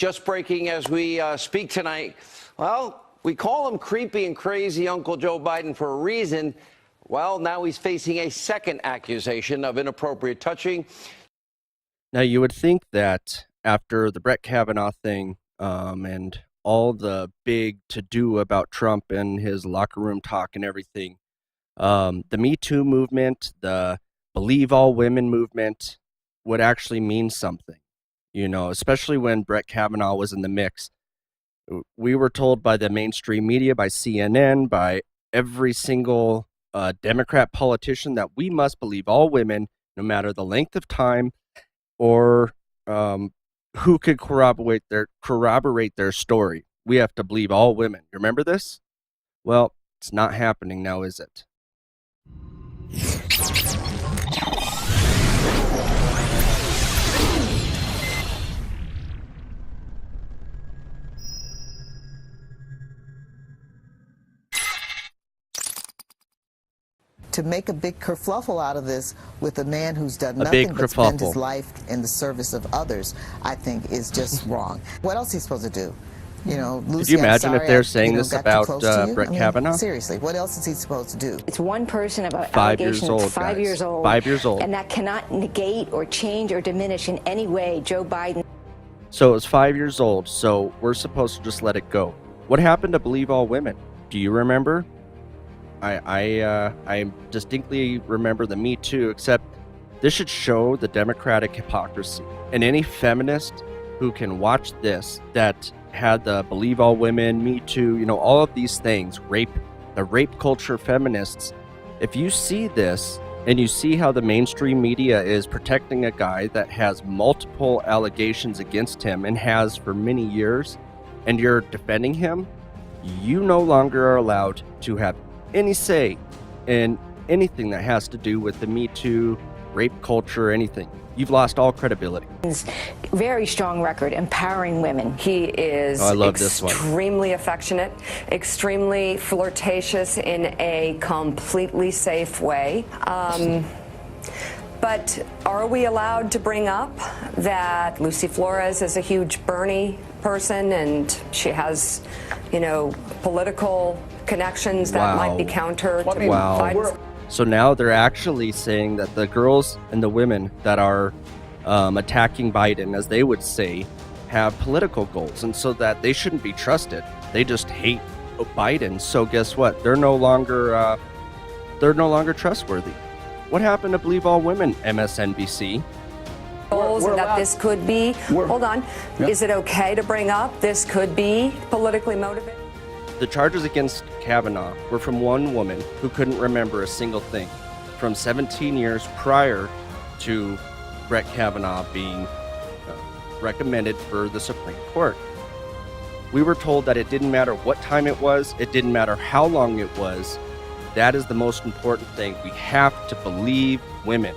Just breaking as we speak tonight. Well, we call him creepy and crazy Uncle Joe Biden for a reason. Well, now he's facing a second accusation of inappropriate touching. Now, you would think that after the Brett Kavanaugh thing and all the big to-do about Trump and his locker room talk and everything, the MeToo movement, the Believe All Women movement would actually mean something, you know, especially when Brett Kavanaugh was in the mix. We were told by the mainstream media, by CNN, by every single Democrat politician that we must believe all women, no matter the length of time or who could corroborate their story. We have to believe all women. You remember this? Well, it's not happening now, is it? To make a big kerfluffle out of this with a man who's done nothing but spend his life in the service of others, I think is just wrong. What else is he supposed to do? You know, Lucy, could you imagine if they're saying this about Brett Kavanaugh? Seriously, what else is he supposed to do? It's one person about 5 years old, 5 years old. 5 years old. And that cannot negate or change or diminish in any way Joe Biden. So it was 5 years old, so we're supposed to just let it go. What happened to Believe All Women? Do you remember? I distinctly remember the Me Too, except this should show the Democratic hypocrisy. And any feminist who can watch this that had the Believe All Women, Me Too, you know, all of these things, the rape culture feminists, if you see this and you see how the mainstream media is protecting a guy that has multiple allegations against him and has for many years, and you're defending him, you no longer are allowed to have any say in anything that has to do with the Me Too, rape culture, anything. You've lost all credibility. Very strong record empowering women. He is extremely affectionate, extremely flirtatious in a completely safe way. But are we allowed to bring up that Lucy Flores is a huge Bernie person and she has, you know, political connections that might be counter to Biden's? So now they're actually saying that the girls and the women that are attacking Biden, as they would say, have political goals, and so that they shouldn't be trusted. They just hate Biden. So guess what? They're no longer trustworthy. What happened to Believe All Women, MSNBC? And that this could be, hold on, is it okay to bring up this could be politically motivated? The charges against Kavanaugh were from one woman who couldn't remember a single thing from 17 years prior to Brett Kavanaugh being recommended for the Supreme Court. We were told that it didn't matter what time it was, it didn't matter how long it was. That is the most important thing. We have to believe women.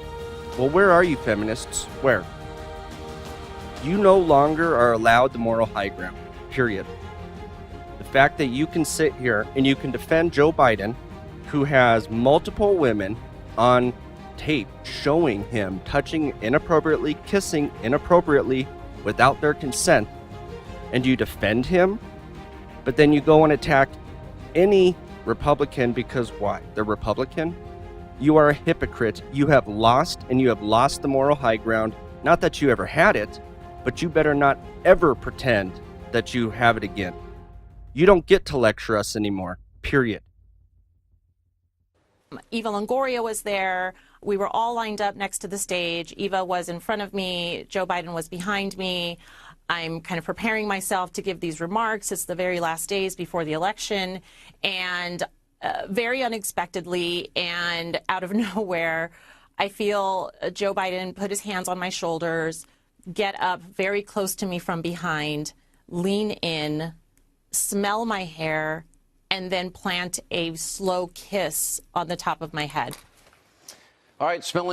Well, where are you, feminists? Where? You no longer are allowed the moral high ground, period. The fact that you can sit here and you can defend Joe Biden, who has multiple women on tape showing him touching inappropriately, kissing inappropriately without their consent, and you defend him, but then you go and attack any Republican because why? They're Republican? You are a hypocrite. You have lost, and you have lost the moral high ground. Not that you ever had it, but you better not ever pretend that you have it again. You don't get to lecture us anymore, period. Eva Longoria was there. We were all lined up next to the stage. Eva was in front of me. Joe Biden was behind me. I'm kind of preparing myself to give these remarks. It's the very last days before the election. And very unexpectedly and out of nowhere, I feel Joe Biden put his hands on my shoulders, get up very close to me from behind, lean in, smell my hair, and then plant a slow kiss on the top of my head. All right, smelling